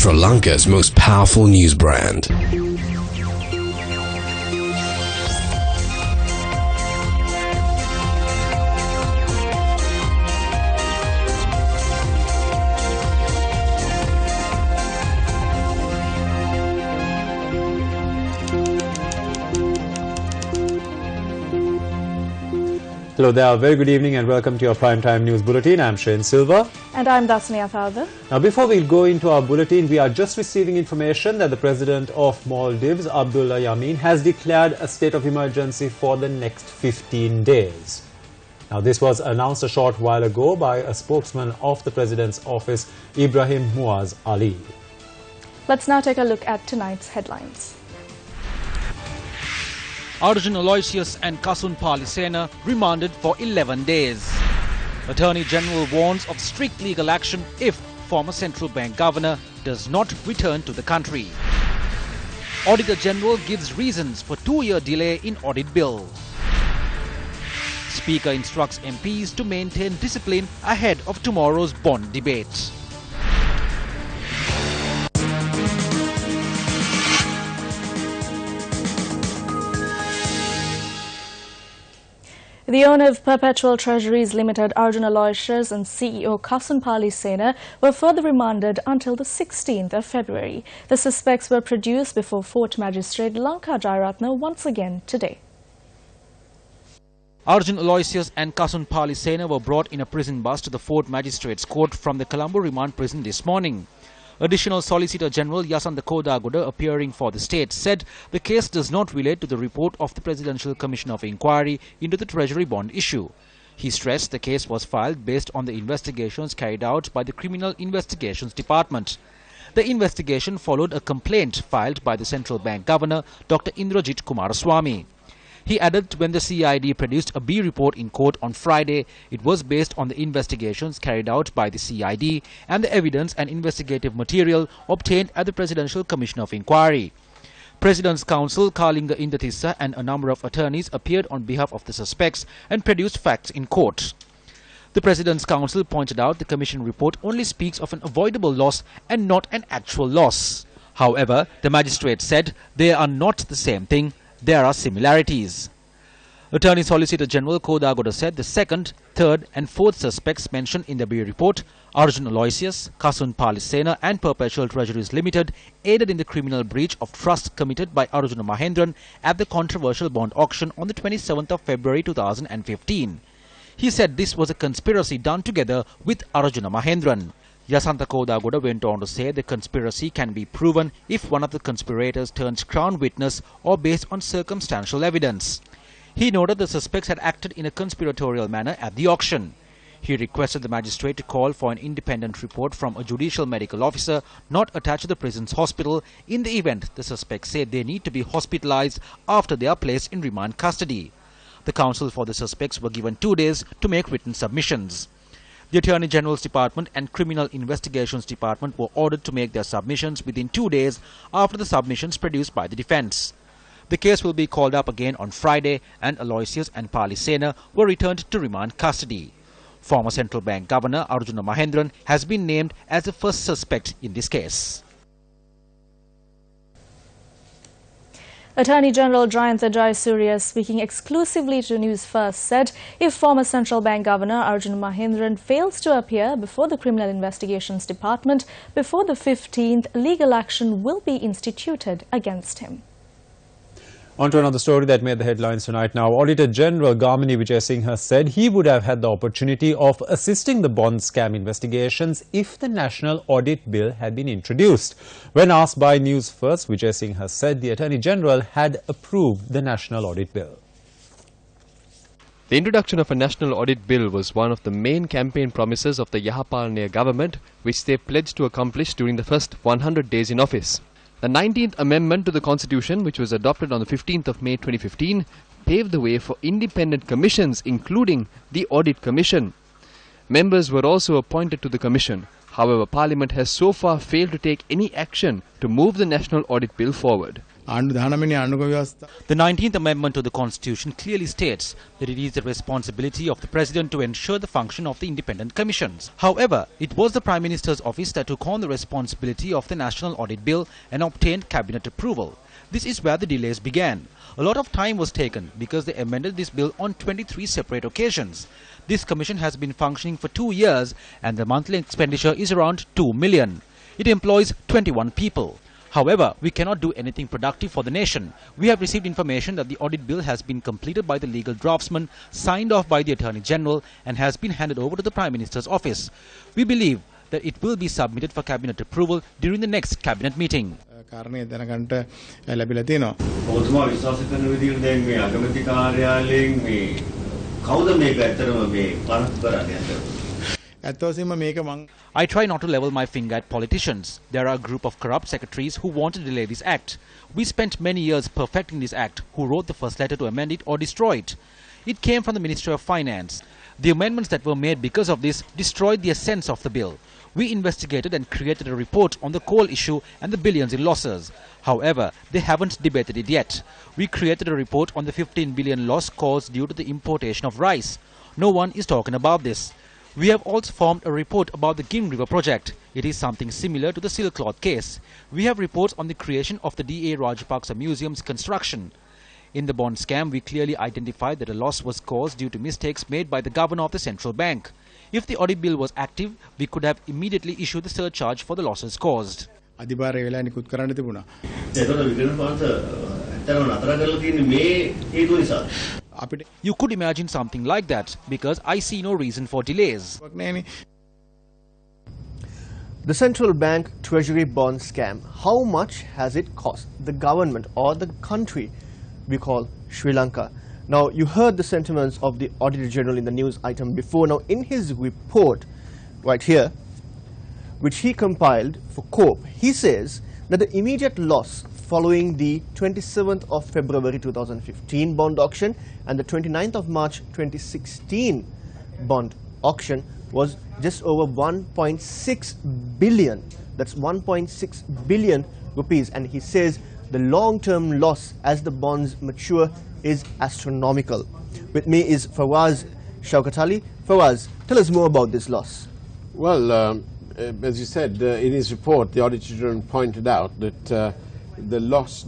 Sri Lanka's most powerful news brand. Hello there, very good evening and welcome to your Primetime News Bulletin. I'm Shane Silva. And I'm Dasnia Thalda. Now before we go into our bulletin, we are just receiving information that the President of Maldives, Abdullah Yameen, has declared a state of emergency for the next 15 days. Now this was announced a short while ago by a spokesman of the President's office, Ibrahim Muaz Ali. Let's now take a look at tonight's headlines. Arjun Aloysius and Kasun Palisena remanded for 11 days. Attorney General warns of strict legal action if former central bank governor does not return to the country. Auditor General gives reasons for 2-year delay in audit bill. Speaker instructs MPs to maintain discipline ahead of tomorrow's bond debate. The owner of Perpetual Treasuries Limited, Arjun Aloysius, and CEO Kasun Palisena were further remanded until the 16th of February. The suspects were produced before Fort Magistrate Lanka Jairatna once again today. Arjun Aloysius and Kasun Palisena were brought in a prison bus to the Fort Magistrates Court from the Colombo Remand Prison this morning. Additional Solicitor General Yasanta Kodagoda, appearing for the state, said the case does not relate to the report of the Presidential Commission of Inquiry into the Treasury bond issue. He stressed the case was filed based on the investigations carried out by the Criminal Investigations Department. The investigation followed a complaint filed by the Central Bank Governor, Dr. Indrajit Kumaraswamy. He added when the CID produced a B report in court on Friday, it was based on the investigations carried out by the CID and the evidence and investigative material obtained at the Presidential Commission of Inquiry. President's counsel Kalinga Indatissa and a number of attorneys appeared on behalf of the suspects and produced facts in court. The President's counsel pointed out the Commission report only speaks of an avoidable loss and not an actual loss. However, the magistrate said they are not the same thing. There are similarities. Attorney Solicitor General Kodagoda said the second, third and fourth suspects mentioned in the B report, Arjun Aloysius, Kasun Palisena and Perpetual Treasuries Limited, aided in the criminal breach of trust committed by Arjuna Mahendran at the controversial bond auction on the 27th of February 2015. He said this was a conspiracy done together with Arjuna Mahendran. Yasanta Kodagoda went on to say the conspiracy can be proven if one of the conspirators turns crown witness or based on circumstantial evidence. He noted the suspects had acted in a conspiratorial manner at the auction. He requested the magistrate to call for an independent report from a judicial medical officer not attached to the prison's hospital in the event the suspects say they need to be hospitalized after they are placed in remand custody. The counsel for the suspects were given 2 days to make written submissions. The Attorney General's Department and Criminal Investigations Department were ordered to make their submissions within 2 days after the submissions produced by the defense. The case will be called up again on Friday and Aloysius and Palisena were returned to remand custody. Former Central Bank Governor Arjuna Mahendran has been named as the first suspect in this case. Attorney General Jayantha Jayasuriya, speaking exclusively to Newsfirst, said if former Central Bank Governor Arjun Mahendran fails to appear before the Criminal Investigations Department before the 15th, legal action will be instituted against him. On to another story that made the headlines tonight now. Auditor General Gamini Vijayasinghe said he would have had the opportunity of assisting the bond scam investigations if the National Audit Bill had been introduced. When asked by Newsfirst, Vijayasinghe said the Attorney General had approved the National Audit Bill. The introduction of a National Audit Bill was one of the main campaign promises of the Yahapalaniya government, which they pledged to accomplish during the first 100 days in office. The 19th Amendment to the Constitution, which was adopted on the 15th of May 2015, paved the way for independent commissions, including the Audit Commission. Members were also appointed to the Commission. However, Parliament has so far failed to take any action to move the National Audit Bill forward. The 19th Amendment to the Constitution clearly states that it is the responsibility of the President to ensure the function of the independent commissions. However, it was the Prime Minister's office that took on the responsibility of the National Audit Bill and obtained cabinet approval. This is where the delays began. A lot of time was taken because they amended this bill on 23 separate occasions. This commission has been functioning for 2 years and the monthly expenditure is around 2 million. It employs 21 people. However, we cannot do anything productive for the nation. We have received information that the audit bill has been completed by the legal draftsman, signed off by the Attorney General and has been handed over to the Prime Minister's office. We believe that it will be submitted for cabinet approval during the next cabinet meeting. I try not to level my finger at politicians. There are a group of corrupt secretaries who want to delay this act. We spent many years perfecting this act. Who wrote the first letter to amend it or destroy it? It came from the Ministry of Finance. The amendments that were made because of this destroyed the essence of the bill. We investigated and created a report on the coal issue and the billions in losses. However, they haven't debated it yet. We created a report on the 15 billion loss caused due to the importation of rice. No one is talking about this. We have also formed a report about the Gim River project. It is something similar to the silk cloth case. We have reports on the creation of the D.A. Rajapaksa Museum's construction. In the bond scam, we clearly identified that a loss was caused due to mistakes made by the governor of the central bank. If the audit bill was active, we could have immediately issued the surcharge for the losses caused. You could imagine something like that because I see no reason for delays. The central bank treasury bond scam, how much has it cost the government or the country we call Sri Lanka? Now, you heard the sentiments of the Auditor General in the news item before. Now, in his report right here, which he compiled for COPE, he says that the immediate loss following the 27th of February 2015 bond auction and the 29th of March 2016 bond auction was just over 1.6 billion. That's 1.6 billion rupees. And he says the long-term loss as the bonds mature is astronomical. With me is Fawaz Shaukat Ali. Fawaz, tell us more about this loss. Well, as you said, in his report, the Auditor General pointed out that the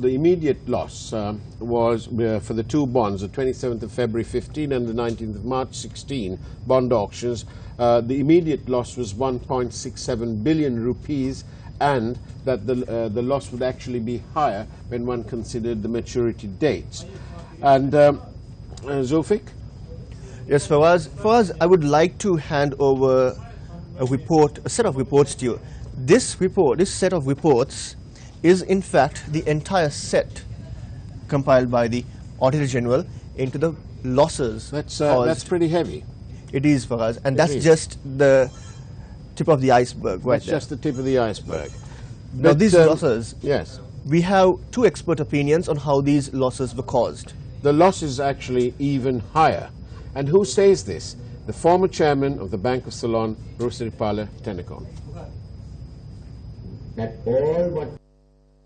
immediate loss was for the two bonds, the 27th of February 15 and the 19th of March 16 bond auctions. The immediate loss was 1.67 billion rupees, and that the loss would actually be higher when one considered the maturity dates. And Zulfik? Yes, Fawaz. Fawaz, I would like to hand over a set of reports to you. This set of reports is in fact the entire set compiled by the Auditor General into the losses. That's pretty heavy. It is, Fawaz, and that's just the tip of the iceberg, right? That's just the tip of the iceberg. Now, these losses, yes, we have two expert opinions on how these losses were caused. The loss is actually even higher. And who says this? The former chairman of the Bank of Ceylon, Rusiripala Tenekon. That all what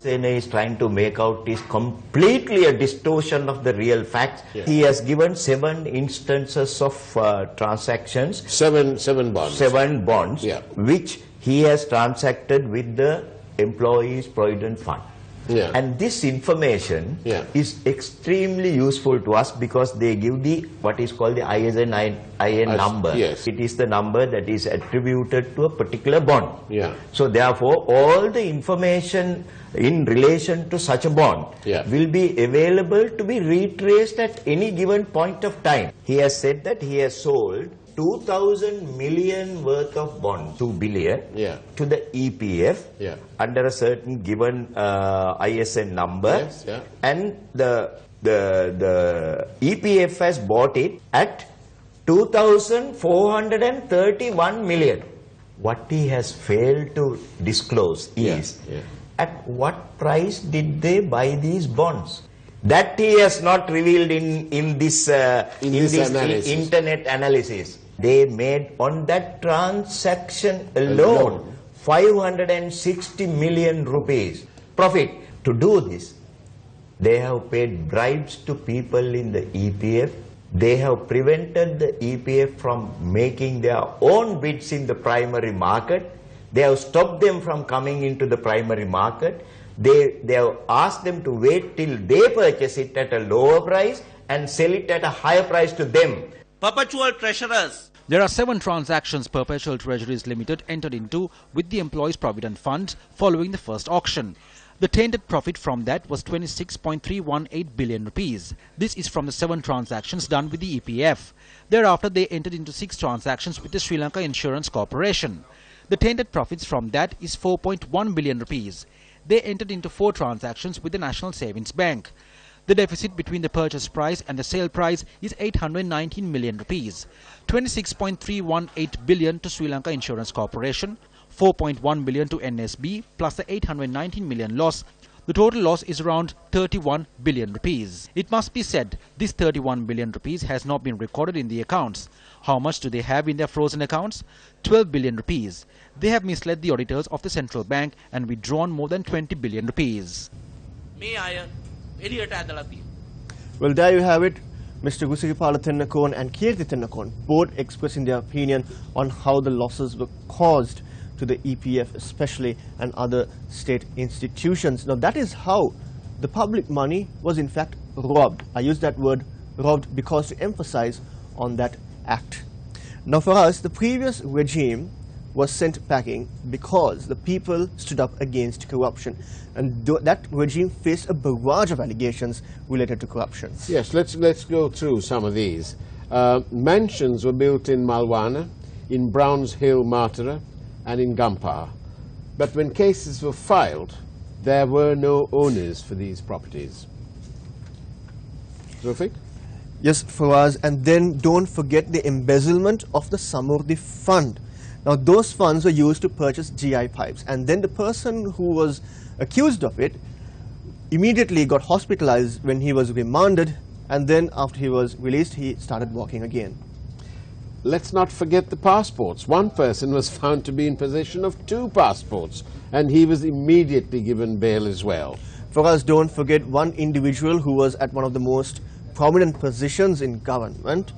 Sena is trying to make out is completely a distortion of the real facts. Yeah. He has given 7 instances of transactions. Seven bonds. 7 bonds, yeah, which he has transacted with the Employees Provident Fund. Yeah. And this information, yeah, is extremely useful to us because they give the what is called the ISIN number. Yes. It is the number that is attributed to a particular bond. Yeah. So therefore, all the information in relation to such a bond, yeah, will be available to be retraced at any given point of time. He has said that he has sold 2,000 million worth of bonds, 2 billion, yeah, to the EPF, yeah, under a certain given ISN number, yes, yeah, and the EPF has bought it at 2,431 million. What he has failed to disclose is, yeah, at what price did they buy these bonds? That he has not revealed in this internet analysis. They made on that transaction alone 560 million rupees profit. To do this, They have paid bribes to people in the EPF. They have prevented the EPF from making their own bids in the primary market. They have stopped them from coming into the primary market. They have asked them to wait till they purchase it at a lower price and sell it at a higher price to them. Perpetual treasurers. There are 7 transactions Perpetual Treasuries Limited entered into with the Employees Provident Fund following the first auction. The tainted profit from that was 26.318 billion rupees. This is from the 7 transactions done with the EPF. Thereafter, they entered into 6 transactions with the Sri Lanka Insurance Corporation. The tainted profits from that is 4.1 billion rupees. They entered into 4 transactions with the National Savings Bank. The deficit between the purchase price and the sale price is 819 million rupees. 26.318 billion to Sri Lanka Insurance Corporation, 4.1 billion to NSB plus the 819 million loss. The total loss is around 31 billion rupees. It must be said, this 31 billion rupees has not been recorded in the accounts. How much do they have in their frozen accounts? 12 billion rupees. They have misled the auditors of the central bank and withdrawn more than 20 billion rupees. Well, there you have it. Mr. Gusiripala Tennakon and Kirti Tennakon both expressing their opinion on how the losses were caused to the EPF especially and other state institutions. Now that is how the public money was in fact robbed. I use that word robbed because to emphasize on that act. Now for us, the previous regime was sent packing because the people stood up against corruption, and that regime faced a barrage of allegations related to corruption. Yes, let's go through some of these. Mansions were built in Malwana, in Browns Hill, Martara, and in Gampar. But when cases were filed, there were no owners for these properties. Zulfik? Yes, Fawaz, and then don't forget the embezzlement of the Samurdhi fund. Now those funds were used to purchase GI pipes, and then the person who was accused of it immediately got hospitalized when he was remanded, and then after he was released he started walking again. Let's not forget the passports. One person was found to be in possession of 2 passports, and he was immediately given bail as well. For us, don't forget one individual who was at one of the most prominent positions in government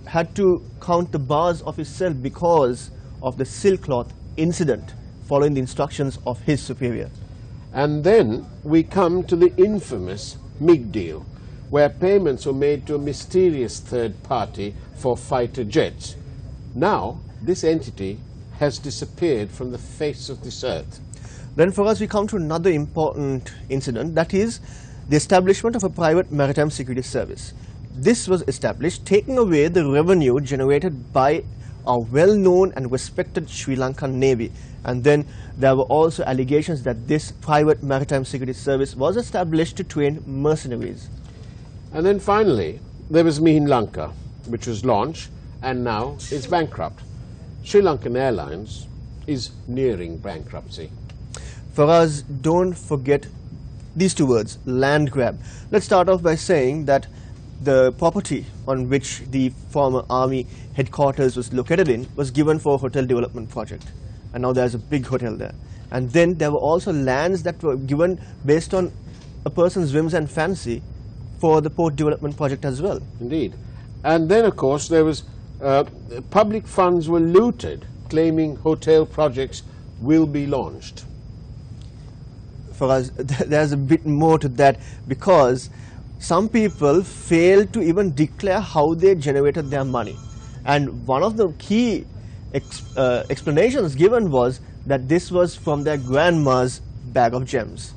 had to count the bars of his cell because of the silk cloth incident following the instructions of his superior. And then we come to the infamous MiG deal, where payments were made to a mysterious third party for fighter jets. Now, this entity has disappeared from the face of this earth. Then for us, we come to another important incident, that is the establishment of a private maritime security service. This was established, taking away the revenue generated by a well-known and respected Sri Lankan Navy. And then there were also allegations that this private maritime security service was established to train mercenaries. And then finally, there was Mihin Lanka, which was launched and now is bankrupt. Sri Lankan Airlines is nearing bankruptcy. For us, don't forget these 2 words, land grab. Let's start off by saying that the property on which the former army headquarters was located in was given for a hotel development project, and now there's a big hotel there. And then there were also lands that were given based on a person's whims and fancy for the port development project as well. Indeed. And then, of course, there was public funds were looted, claiming hotel projects will be launched. For us, there's a bit more to that, because some people failed to even declare how they generated their money. And one of the key explanations given was that this was from their grandma's bag of gems.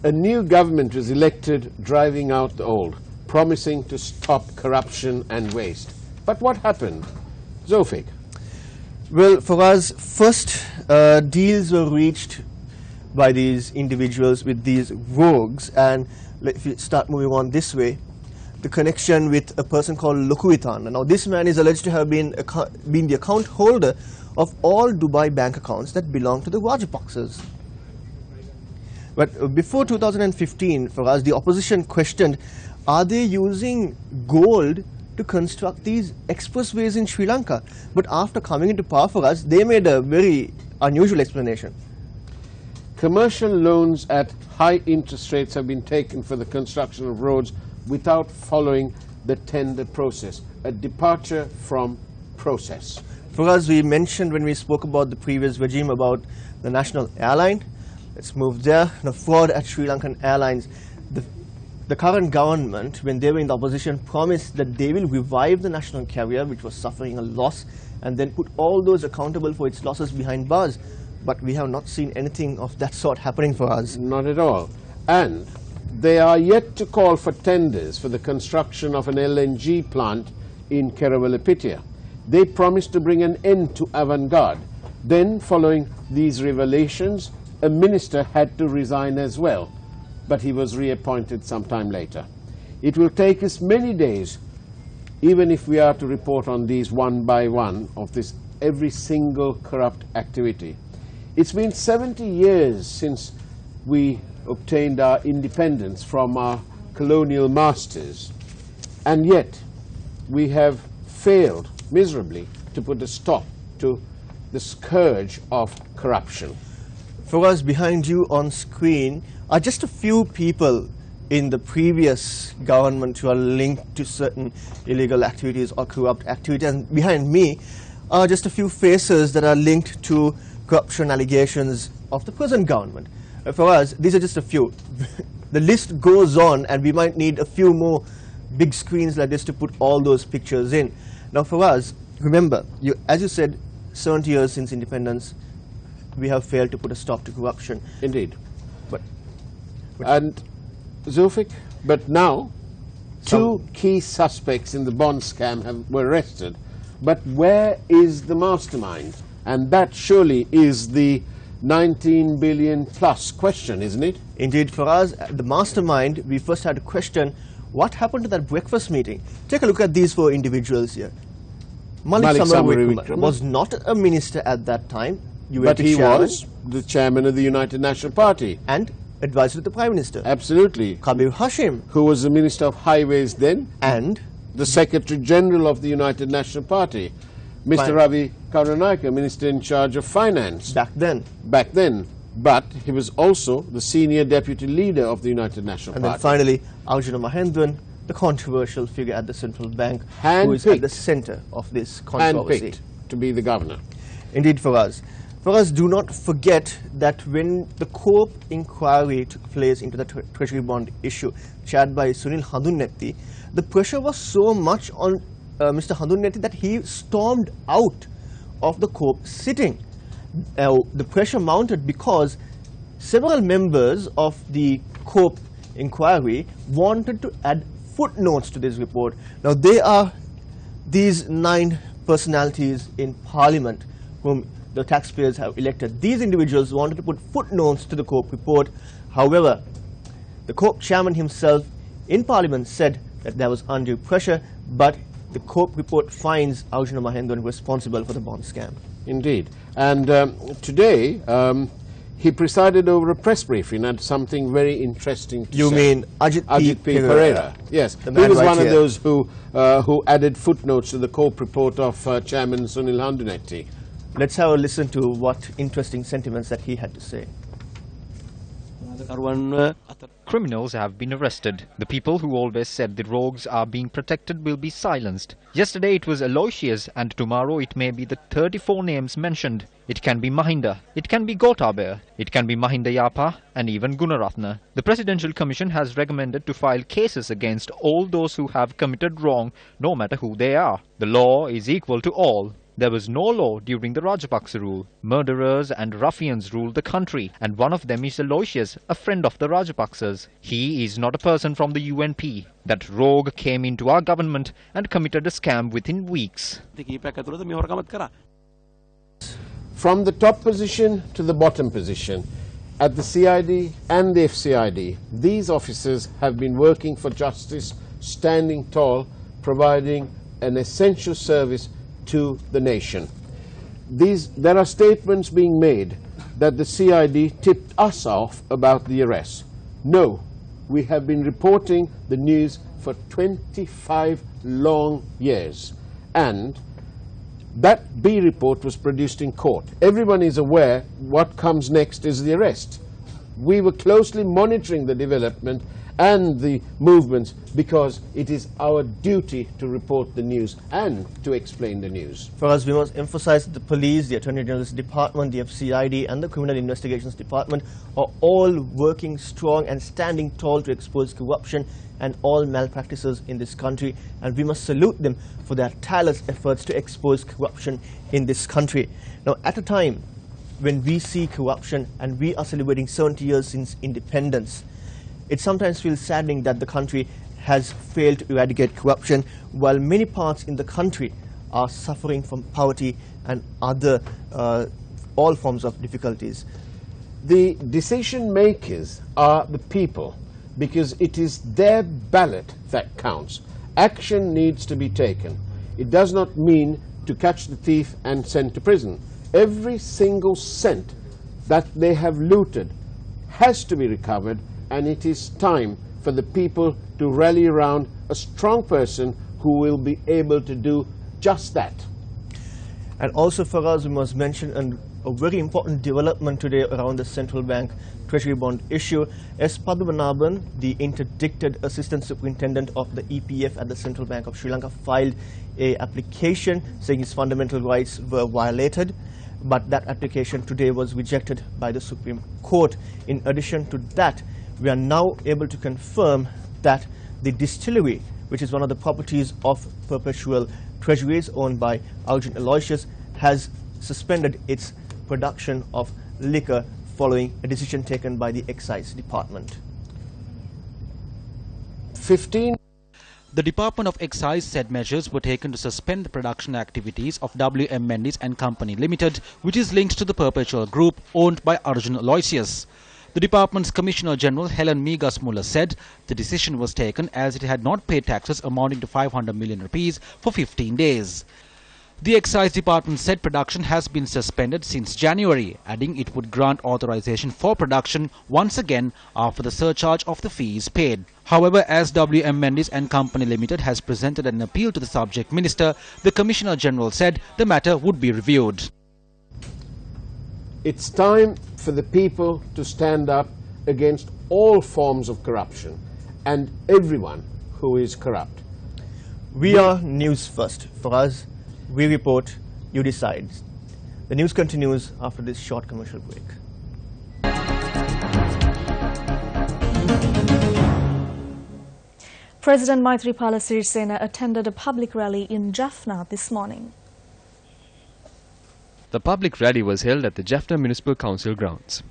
A new government was elected, driving out the old, promising to stop corruption and waste. But what happened? Zulfik? Well, for us, first deals were reached by these individuals with these rogues, and if you start moving on this way, the connection with a person called Lukuitan. Now this man is alleged to have been the account holder of all Dubai bank accounts that belong to the Rajapaksas. But before 2015, for us, the opposition questioned, are they using gold to construct these expressways in Sri Lanka? But after coming into power, for us, they made a very unusual explanation. Commercial loans at high interest rates have been taken for the construction of roads without following the tender process, a departure from process. For us, we mentioned when we spoke about the previous regime about the national airline. Let's move there. Now, fraud at Sri Lankan Airlines. The current government, when they were in the opposition, promised that they will revive the national carrier, which was suffering a loss, and then put all those accountable for its losses behind bars. But we have not seen anything of that sort happening for us. Not at all. And they are yet to call for tenders for the construction of an LNG plant in Kerawalapitia. They promised to bring an end to avant-garde. Then, following these revelations, a minister had to resign as well, but he was reappointed sometime later. It will take us many days, even if we are to report on these one by one of this every single corrupt activity. It's been 70 years since we obtained our independence from our colonial masters, and yet we have failed miserably to put a stop to the scourge of corruption. For us, behind you on screen are just a few people in the previous government who are linked to certain illegal activities or corrupt activities. And behind me are just a few faces that are linked to corruption allegations of the present government. For us, these are just a few. The list goes on, and we might need a few more big screens like this to put all those pictures in. Now, for us, remember, as you said, 70 years since independence, we have failed to put a stop to corruption. Indeed. And Zulfik, but now two key suspects in the bond scam were arrested. But where is the mastermind? And that surely is the 19 billion plus question, isn't it? Indeed, for us, the mastermind, we first had to question what happened to that breakfast meeting. Take a look at these four individuals here. Malik Samaraweekuma was not a minister at that time. But he was the chairman of the United National Party. And advisor to the Prime Minister. Absolutely. Kabir Hashim, who was the Minister of Highways then. And the Secretary General of the United National Party. Mr. Ravi Karunayaka, Minister in charge of Finance. Back then. But he was also the senior deputy leader of the United National Party. And then finally, Arjuna Mahendran, the controversial figure at the central bank, who is at the center of this controversy. Handpicked to be the governor. Indeed, for us. For us, do not forget that when the Cope inquiry took place into the Treasury bond issue, chaired by Sunil Handunnetti, the pressure was so much on Mr. Handunnetti that he stormed out of the Cope sitting. The pressure mounted because several members of the Cope inquiry wanted to add footnotes to this report. Now, they are these 9 personalities in Parliament whom the taxpayers have elected. These individuals wanted to put footnotes to the Cope report. However, the Cope chairman himself in Parliament said that there was undue pressure, but the Cope report finds Arjuna Mahendran responsible for the bond scam. Indeed. And today, he presided over a press briefing and something very interesting to say. You mean Ajit P. Pereira? Yes. He was one of those who added footnotes to the Cope report of Chairman Sunil Handunnetti. Let's have a listen to what interesting sentiments that he had to say. Criminals have been arrested. The people who always said the rogues are being protected will be silenced. Yesterday it was Aloysius, and tomorrow it may be the 34 names mentioned. It can be Mahinda, it can be Gotabaya, it can be Mahinda Yapa, and even Gunaratna. The Presidential Commission has recommended to file cases against all those who have committed wrong, no matter who they are. The law is equal to all. There was no law during the Rajapaksa rule. Murderers and ruffians ruled the country, and one of them is Aloysius, a friend of the Rajapaksas. He is not a person from the UNP. That rogue came into our government and committed a scam within weeks. From the top position to the bottom position, at the CID and the FCID, these officers have been working for justice, standing tall, providing an essential service to the nation. There are statements being made that the CID tipped us off about the arrest. No, we have been reporting the news for 25 long years, and that B report was produced in court. Everyone is aware what comes next is the arrest. We were closely monitoring the development and the movements because it is our duty to report the news and to explain the news. For us, we must emphasize that the police, the Attorney General's Department, the FCID and the Criminal Investigations Department are all working strong and standing tall to expose corruption and all malpractices in this country, and we must salute them for their tireless efforts to expose corruption in this country. Now, at a time when we see corruption and we are celebrating 70 years since independence, it sometimes feels saddening that the country has failed to eradicate corruption, while many parts in the country are suffering from poverty and other all forms of difficulties. The decision makers are the people, because it is their ballot that counts. Action needs to be taken. It does not mean to catch the thief and send to prison. Every single cent that they have looted has to be recovered, and it is time for the people to rally around a strong person who will be able to do just that. And also for us, we must mention a very important development today around the central bank treasury bond issue. S. Padmanabhan, the interdicted assistant superintendent of the EPF at the Central Bank of Sri Lanka, filed an application saying his fundamental rights were violated. But that application today was rejected by the Supreme Court. In addition to that, we are now able to confirm that the distillery, which is one of the properties of perpetual treasuries owned by Arjun Aloysius, has suspended its production of liquor following a decision taken by the Excise Department. The Department of Excise said measures were taken to suspend the production activities of W.M. Mendes and Company Limited, which is linked to the Perpetual Group owned by Arjun Aloysius. The department's Commissioner General Helen Migas Muller said the decision was taken as it had not paid taxes amounting to 500 million rupees for 15 days. The Excise Department said production has been suspended since January, adding it would grant authorization for production once again after the surcharge of the fee is paid. However, as W.M. Mendes and Company Limited has presented an appeal to the subject minister, the Commissioner General said the matter would be reviewed. It's time for the people to stand up against all forms of corruption and everyone who is corrupt. We are News First. For us, we report, you decide. The news continues after this short commercial break. President Maithripala Sirisena attended a public rally in Jaffna this morning. The public rally was held at the Jaffna Municipal Council grounds.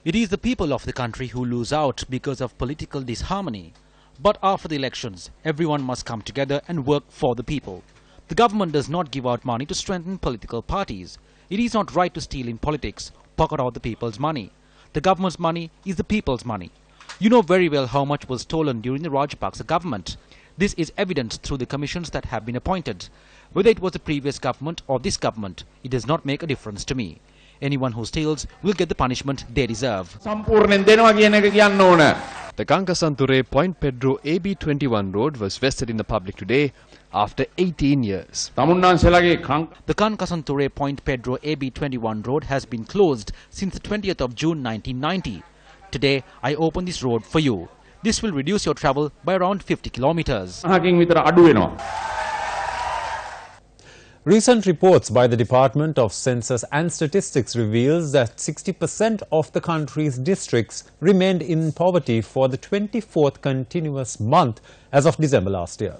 It is the people of the country who lose out because of political disharmony. But after the elections, everyone must come together and work for the people. The government does not give out money to strengthen political parties. It is not right to steal in politics, pocket out the people's money. The government's money is the people's money. You know very well how much was stolen during the Rajapaksa government. This is evident through the commissions that have been appointed. Whether it was the previous government or this government, it does not make a difference to me. Anyone who steals will get the punishment they deserve. The Kankasanture Point Pedro AB21 road was vested in the public today after 18 years. The Kankasanture Point Pedro AB21 road has been closed since the 20th of June 1990. Today, I open this road for you. This will reduce your travel by around 50 kilometers. Recent reports by the Department of Census and Statistics reveals that 60% of the country's districts remained in poverty for the 24th continuous month as of December last year.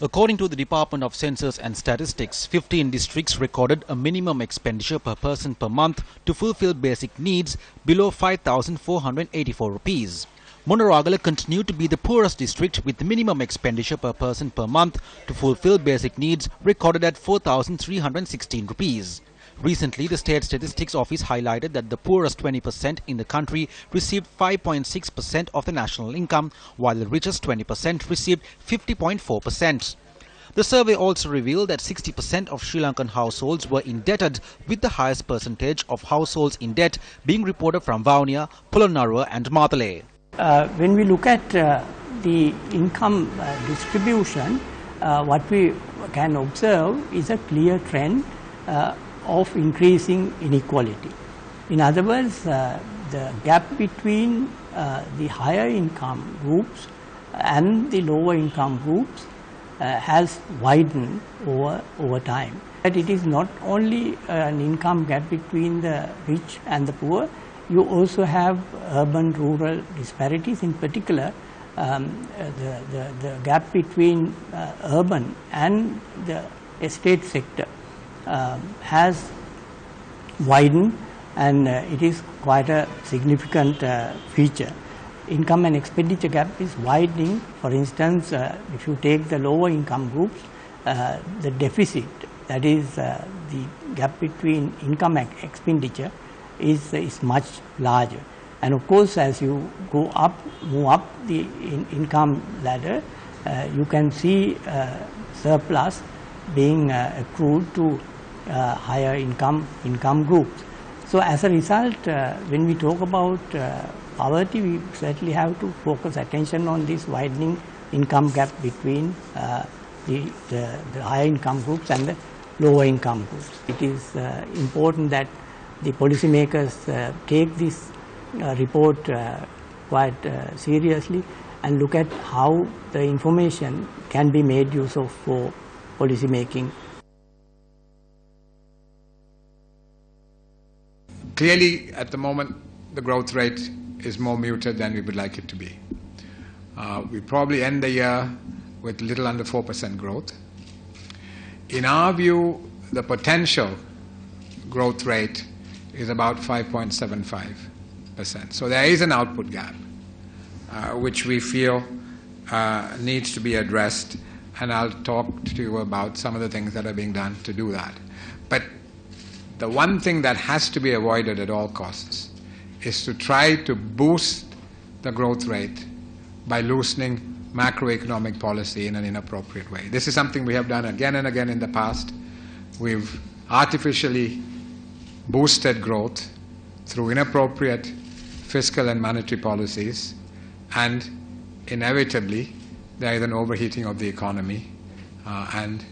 According to the Department of Census and Statistics, 15 districts recorded a minimum expenditure per person per month to fulfill basic needs below 5,484 rupees. Monoragala continued to be the poorest district with the minimum expenditure per person per month to fulfill basic needs recorded at 4,316 rupees. Recently, the State Statistics Office highlighted that the poorest 20% in the country received 5.6% of the national income, while the richest 20% received 50.4%. The survey also revealed that 60% of Sri Lankan households were indebted, with the highest percentage of households in debt being reported from Vavuniya, Polonnaruwa and Matale. When we look at the income distribution, what we can observe is a clear trend of increasing inequality. In other words, the gap between the higher income groups and the lower income groups has widened over time. But it is not only an income gap between the rich and the poor, you also have urban-rural disparities. In particular, the gap between urban and the estate sector has widened, and it is quite a significant feature. Income and expenditure gap is widening. For instance, if you take the lower income groups, the deficit, that is the gap between income and expenditure, is much larger. And of course, as you move up the income ladder, you can see surplus being accrued to higher income groups. So as a result, when we talk about poverty, we certainly have to focus attention on this widening income gap between the higher income groups and the lower income groups. It is important that the policymakers take this report quite seriously and look at how the information can be made use of for policy making. Clearly, at the moment, the growth rate is more muted than we would like it to be. We probably end the year with little under 4% growth. In our view, the potential growth rate is about 5.75%. So there is an output gap, which we feel needs to be addressed, and I'll talk to you about some of the things that are being done to do that. But the one thing that has to be avoided at all costs is to try to boost the growth rate by loosening macroeconomic policy in an inappropriate way. This is something we have done again and again in the past. We've artificially boosted growth through inappropriate fiscal and monetary policies, and inevitably there is an overheating of the economy and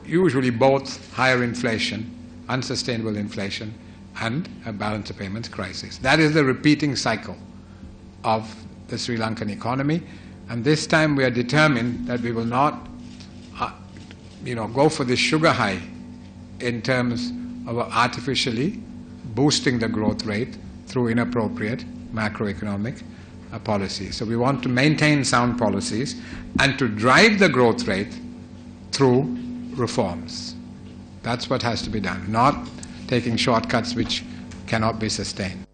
usually both higher inflation, unsustainable inflation, and a balance of payments crisis. That is the repeating cycle of the Sri Lankan economy, and this time we are determined that we will not go for this sugar high in terms of artificially boosting the growth rate through inappropriate macroeconomic policies. So we want to maintain sound policies and to drive the growth rate through reforms. That's what has to be done, not taking shortcuts which cannot be sustained.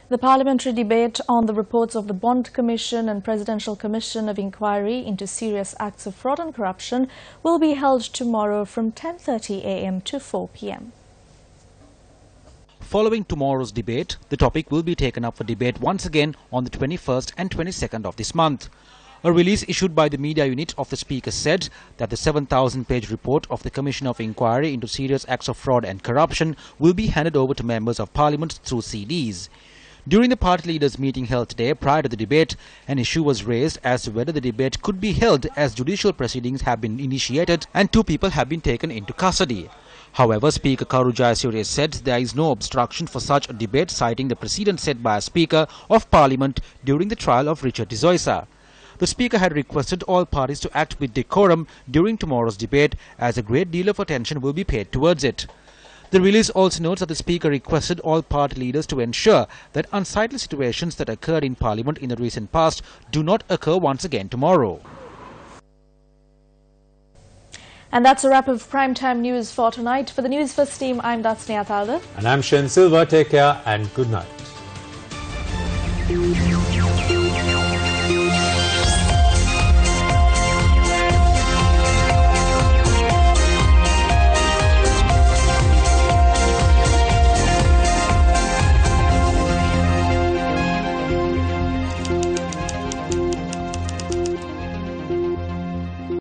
The parliamentary debate on the reports of the Bond Commission and Presidential Commission of Inquiry into serious acts of fraud and corruption will be held tomorrow from 10:30 a.m. to 4 p.m. Following tomorrow's debate, the topic will be taken up for debate once again on the 21st and 22nd of this month. A release issued by the media unit of the Speaker said that the 7,000-page report of the Commission of Inquiry into serious acts of fraud and corruption will be handed over to members of Parliament through CDs. During the party leaders' meeting held today prior to the debate, an issue was raised as to whether the debate could be held as judicial proceedings have been initiated and 2 people have been taken into custody. However, Speaker Karu Jayasuriya said there is no obstruction for such a debate, citing the precedent set by a Speaker of Parliament during the trial of Richard de Zoysa. The Speaker had requested all parties to act with decorum during tomorrow's debate, as a great deal of attention will be paid towards it. The release also notes that the Speaker requested all party leaders to ensure that unsightly situations that occurred in Parliament in the recent past do not occur once again tomorrow. And that's a wrap of Primetime News for tonight. For the News First team, I'm Datsniya Thalda. And I'm Shen Silva. Take care and good night.